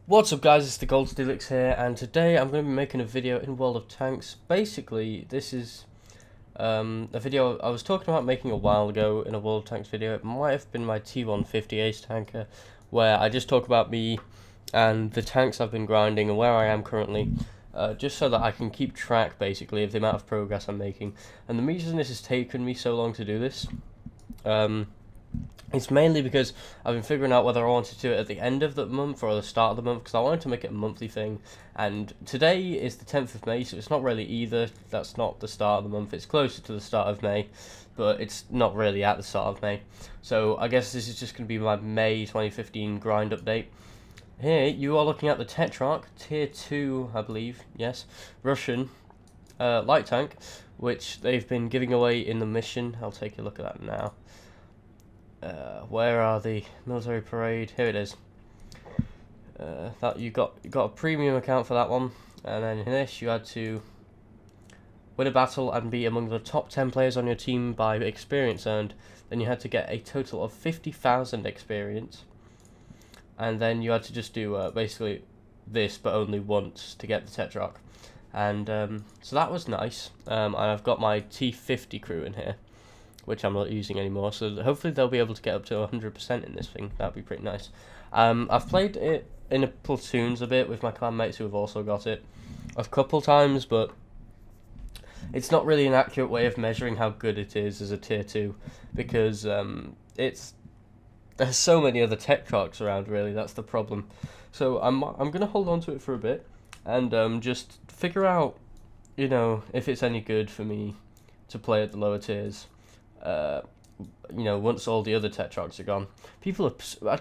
What's up guys, it's the Gold Steelix here, and today I'm going to be making a video in World of Tanks. Basically, this is a video I was talking about making a while ago in a World of Tanks video. It might have been my T150 Ace Tanker, where I just talk about me and the tanks I've been grinding and where I am currently, just so that I can keep track, basically, of the amount of progress I'm making. And the reason this has taken me so long to do this, it's mainly because I've been figuring out whether I wanted to do it at the end of the month or the start of the month, because I wanted to make it a monthly thing. And today is the 10th of May, so it's not really either. That's not the start of the month. It's closer to the start of May, but it's not really at the start of May. So I guess this is just going to be my May 2015 grind update. Here you are looking at the Tetrarch Tier 2, I believe, yes, Russian light tank, which they've been giving away in the mission. I'll take a look at that now. Where are the military parade? Here it is. That you got a premium account for that one, and then in this you had to win a battle and be among the top 10 players on your team by experience earned. Then you had to get a total of 50,000 experience, and then you had to just do basically this, but only once to get the Tetrarch. And so that was nice. And I've got my T50 crew in here, which I'm not using anymore, so hopefully they'll be able to get up to 100% in this thing. That'd be pretty nice. I've played it in a platoons a bit with my clan mates who have also got it a couple times, but it's not really an accurate way of measuring how good it is as a tier 2, because there's so many other Tetrarchs around, really. That's the problem. So I'm gonna hold on to it for a bit and just figure out, if it's any good for me to play at the lower tiers. Once all the other Tetrarchs are gone.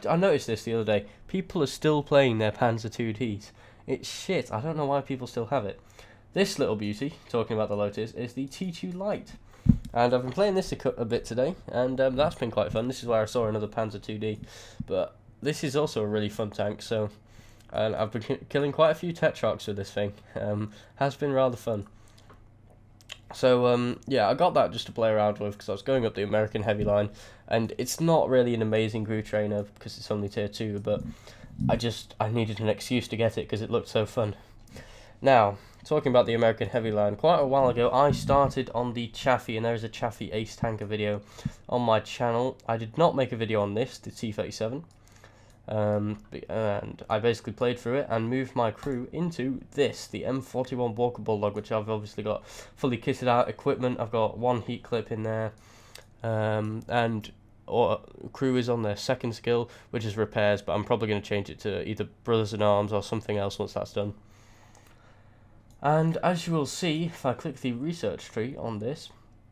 I noticed this the other day. People are still playing their Panzer 2Ds. It's shit. I don't know why people still have it. This little beauty, talking about the low tiers, is the T2 Light. And I've been playing this a bit today, and that's been quite fun. This is where I saw another Panzer 2D. But this is also a really fun tank, so I've been killing quite a few Tetrarchs with this thing. Has been rather fun. So, yeah, I got that just to play around with because I was going up the American heavy line, and it's not really an amazing crew trainer because it's only tier 2, but I needed an excuse to get it because it looked so fun. Now, talking about the American heavy line, quite a while ago I started on the Chaffee, and there is a Chaffee Ace Tanker video on my channel. I did not make a video on this, the T-37. And I basically played through it and moved my crew into this, the M41 Walker Bulldog, which I've obviously got fully kitted out equipment. I've got one heat clip in there, and crew is on their second skill, which is repairs, but I'm probably going to change it to either Brothers in Arms or something else once that's done. And as you will see, if I click the research tree on this,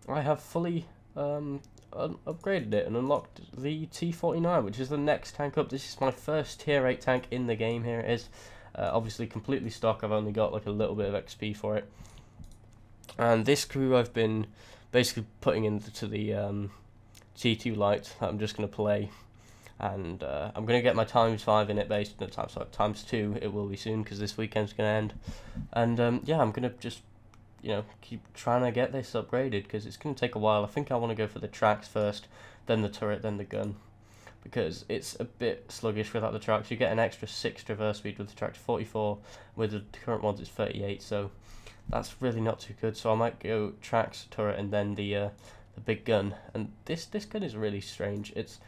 I have fully upgraded it and unlocked the T49, which is the next tank up. This is my first tier 8 tank in the game. Here it is, obviously completely stock. I've only got like a little bit of XP for it, and this crew I've been basically putting into the T2 Light that I'm just going to play, and I'm going to get my ×5 in it based on ×2 it will be soon because this weekend's going to end. And yeah, I'm going to just keep trying to get this upgraded because it's going to take a while. I think I want to go for the tracks first, then the turret, then the gun, because it's a bit sluggish without the tracks. You get an extra 6 traverse speed with the track 44, with the current ones it's 38, so that's really not too good. So I might go tracks, turret, and then the big gun. And this gun is really strange. It's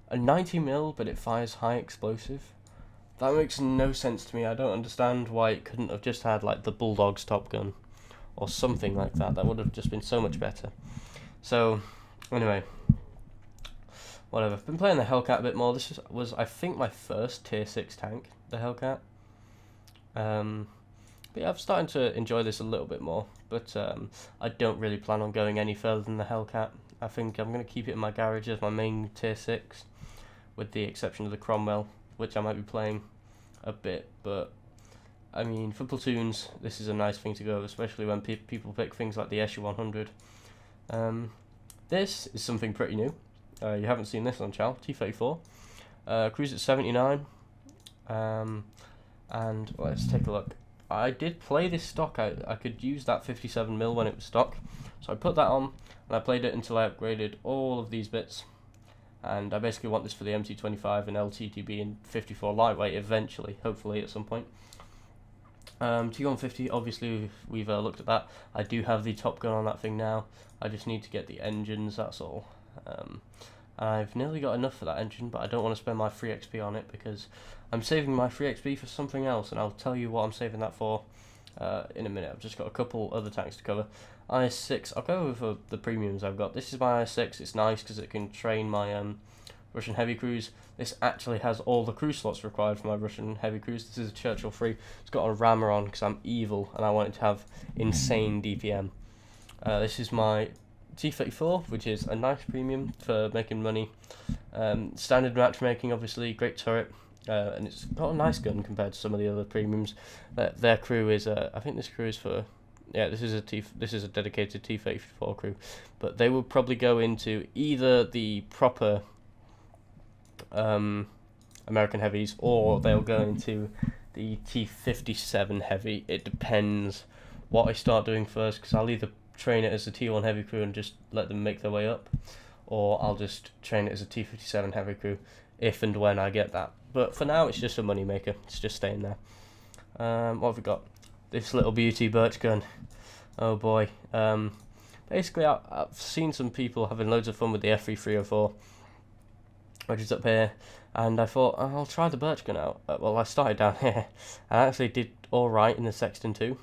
a 90mm, but it fires high explosive. That makes no sense to me. I don't understand why it couldn't have just had like the Bulldog's top gun or something like that. That would have just been so much better. So, anyway, whatever. I've been playing the Hellcat a bit more. This was I think, my first tier 6 tank, the Hellcat. But yeah, I'm starting to enjoy this a little bit more. But I don't really plan on going any further than the Hellcat. I think I'm going to keep it in my garage as my main tier 6, with the exception of the Cromwell, which I might be playing a bit, but I mean, for platoons, this is a nice thing to go, especially when people pick things like the Escher 100. This is something pretty new. You haven't seen this on channel, T34. Cruise at 79. And let's take a look. I did play this stock. I could use that 57mm when it was stock. So I put that on, and I played it until I upgraded all of these bits. and I basically want this for the MT25 and LTTB and 54 lightweight eventually, hopefully at some point. T150, obviously we've looked at that. I do have the Top Gun on that thing now. I just need to get the engines, that's all. I've nearly got enough for that engine, but I don't want to spend my free XP on it because I'm saving my free XP for something else, and I'll tell you what I'm saving that for in a minute. I've just got a couple other tanks to cover. IS-6, I'll go over the premiums I've got. This is my IS-6, it's nice because it can train my Russian heavy crews. This actually has all the crew slots required for my Russian heavy crews. This is a Churchill free. It's got a rammer on because I'm evil and I want it to have insane DPM. This is my T-34, which is a nice premium for making money. Standard matchmaking, obviously, great turret, and it's got a nice gun compared to some of the other premiums. Their crew is, I think this crew is for, yeah, this is a dedicated T-34 crew, but they will probably go into either the proper American heavies, or they'll go into the T-57 heavy. It depends what I start doing first, because I'll either train it as a T1 heavy crew and just let them make their way up, or I'll just train it as a T-57 heavy crew if and when I get that. But for now, it's just a money maker. It's just staying there. What have we got? This little beauty birch gun. Oh boy. Basically, I've seen some people having loads of fun with the FE304, which is up here, and I thought, oh, I'll try the birch gun out. Well, I started down here. I actually did alright in the Sexton 2.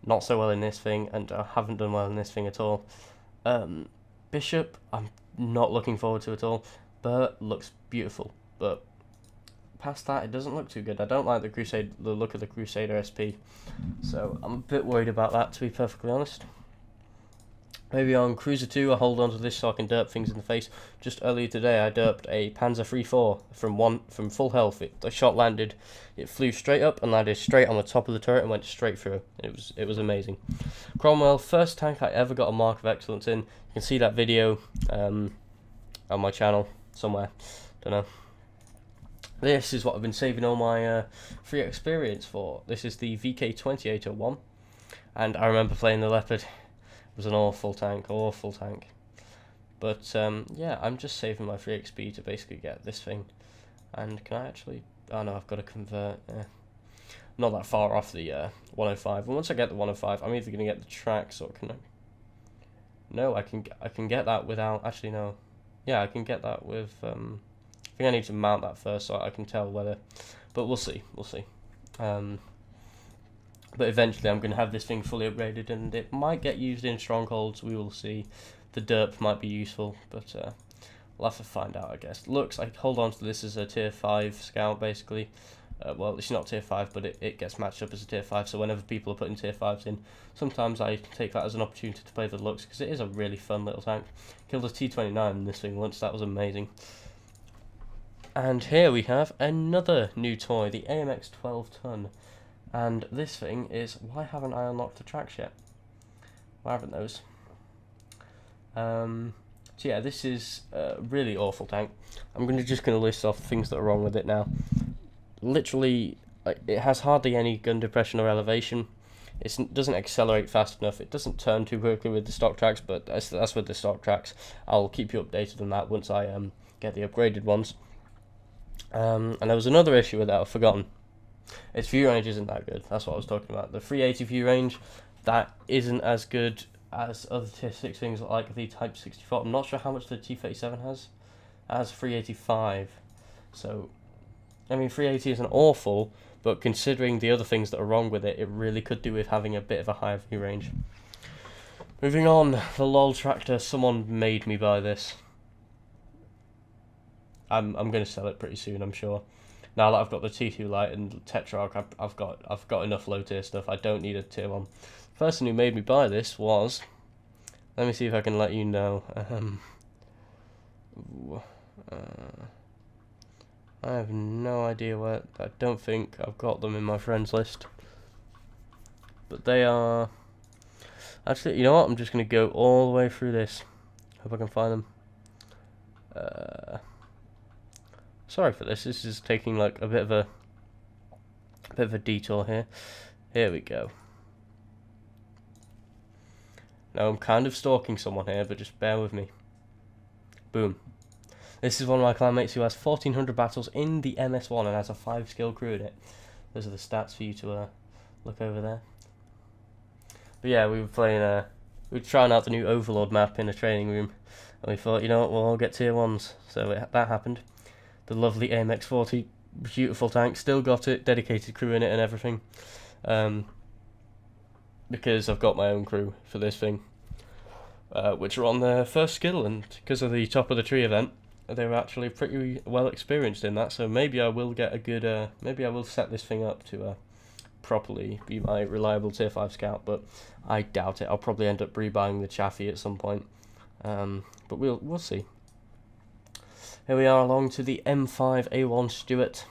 Not so well in this thing, and I haven't done well in this thing at all. Bishop, I'm not looking forward to at all. Burt looks beautiful, but past that, it doesn't look too good. I don't like the look of the Crusader SP, so I'm a bit worried about that, to be perfectly honest. Maybe on Cruiser 2, I hold on to this so I can derp things in the face. Just earlier today, I derped a Panzer III-4 from full health. The shot landed, it flew straight up and landed straight on the top of the turret and went straight through. It was amazing. Cromwell, first tank I ever got a Mark of Excellence in. You can see that video on my channel somewhere. Don't know. This is what I've been saving all my free experience for. This is the VK2801, and I remember playing the Leopard. Was an awful tank. But yeah, I'm just saving my free XP to basically get this thing. And can I actually? Oh no, I've got to convert. Not that far off the 105. And once I get the 105, I'm either going to get the tracks or can I? No, I can get that without. Actually, no. Yeah, I can get that with. I think I need to mount that first so I can tell whether. But we'll see. But eventually I'm going to have this thing fully upgraded, and it might get used in strongholds. We will see. The derp might be useful, but we'll have to find out, I guess. Looks, I hold on to this as a tier 5 scout, basically. Well, it's not tier 5, but it gets matched up as a tier 5, so whenever people are putting tier 5s in, sometimes I take that as an opportunity to play the looks, because it is a really fun little tank. Killed a T29 in this thing once, that was amazing. And here we have another new toy, the AMX 12 ton. And this thing is, why haven't I unlocked the tracks yet? Why haven't those? So yeah, this is a really awful tank. I'm just going to list off things that are wrong with it now. Literally, it has hardly any gun depression or elevation. It doesn't accelerate fast enough. It doesn't turn too quickly with the stock tracks, but that's with the stock tracks. I'll keep you updated on that once I get the upgraded ones. And there was another issue with that I've forgotten. Its view range isn't that good. That's what I was talking about. The 380 view range, that isn't as good as other tier 6 things like the Type 64. I'm not sure how much the T-37 has. It has 385. So, I mean, 380 isn't awful, but considering the other things that are wrong with it, it really could do with having a bit of a higher view range. Moving on, the LOL tractor. Someone made me buy this. I'm going to sell it pretty soon, I'm sure. Now that I've got the T2 Lite and Tetrarch, I've got enough low tier stuff. I don't need a tier 1. The person who made me buy this was, let me see if I can let you know. I have no idea where. I don't think I've got them in my friends list. But they are. Actually, you know what? I'm just gonna go all the way through this. Hope I can find them. Sorry for this. This is taking like a bit of a detour here. Here we go. Now I'm kind of stalking someone here, but just bear with me. Boom. This is one of my clanmates who has 1400 battles in the MS1 and has a 5 skill crew in it. Those are the stats for you to look over there. But yeah, we were playing, we were trying out the new Overlord map in a training room, and we thought, you know what, we'll all get tier 1s. So that happened. The lovely AMX-40, beautiful tank, still got it, dedicated crew in it and everything. Because I've got my own crew for this thing, which are on their first skill, and because of the top of the tree event, they were actually pretty well experienced in that. So maybe I will get a good, maybe I will set this thing up to properly be my reliable tier 5 scout, but I doubt it. I'll probably end up rebuying the Chaffee at some point, but we'll see. Here we are along to the M5A1 Stuart.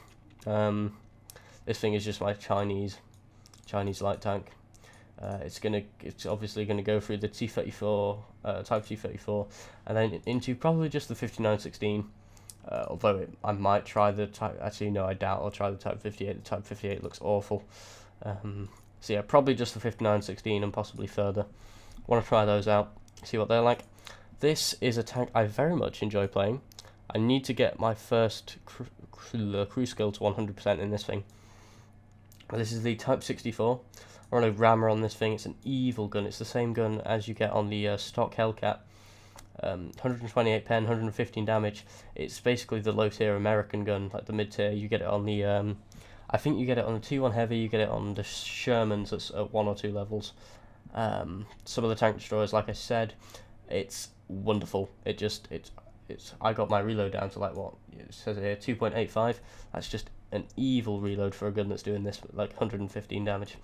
This thing is just my Chinese light tank. It's obviously gonna go through the T34 Type T34, and then into probably just the 5916. Although I might try the Type. Actually, no, I doubt I'll try the Type 58. The Type 58 looks awful. So yeah, probably just the 5916 and possibly further. Want to try those out, see what they're like. This is a tank I very much enjoy playing. I need to get my first crew skill to 100% in this thing. This is the Type 64. I run a rammer on this thing. It's an evil gun. It's the same gun as you get on the stock Hellcat. 128 pen, 115 damage. It's basically the low tier American gun, like the mid tier. You get it on the, I think you get it on the T1 Heavy. You get it on the Shermans at 1 or 2 levels. Some of the tank destroyers, like I said, it's wonderful. I got my reload down to like what it says here, 2.85. That's just an evil reload for a gun that's doing this, like 115 damage.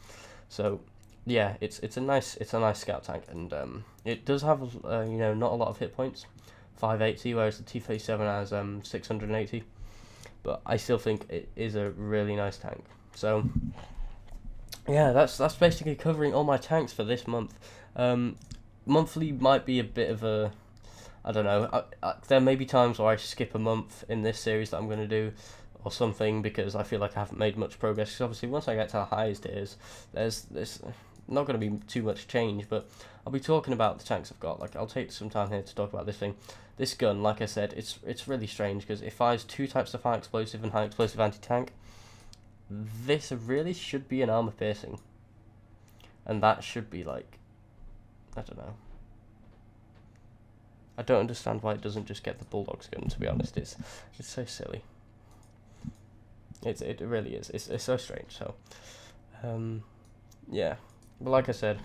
So yeah, it's a nice scout tank, and it does have you know, not a lot of hit points, 580, whereas the T37 has 680. But I still think it is a really nice tank. So yeah, that's basically covering all my tanks for this month. Monthly might be a bit of a, I don't know. There may be times where I skip a month in this series that I'm going to do, or something, because I feel like I haven't made much progress. Because obviously, once I get to the highest tiers, there's not going to be too much change. But I'll be talking about the tanks I've got. Like, I'll take some time here to talk about this thing. This gun, like I said, it's really strange, because it fires 2 types of high explosive and high explosive anti-tank. This really should be an armor piercing, and that should be like, I don't know. I don't understand why it doesn't just get the Bulldogs gun, to be honest. It's so silly. It really is. It's so strange. So, yeah. But like I said,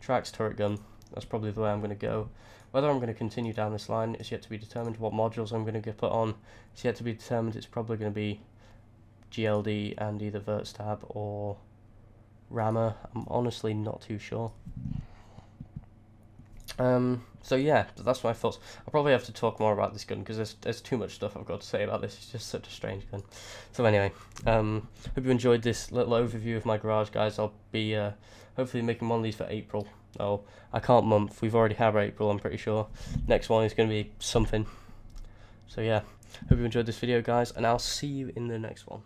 Trax turret gun. That's probably the way I'm going to go. Whether I'm going to continue down this line is yet to be determined. What modules I'm going to put on is yet to be determined. It's probably going to be GLD and either Vertstab or Rammer. I'm honestly not too sure. So yeah, that's my thoughts. I'll probably have to talk more about this gun, because there's too much stuff I've got to say about this. It's just such a strange gun. So anyway, hope you enjoyed this little overview of my garage, guys. I'll be hopefully making one of these for April. Oh, I can't month. We've already had April, I'm pretty sure. Next one is going to be something. So yeah, hope you enjoyed this video, guys, and I'll see you in the next one.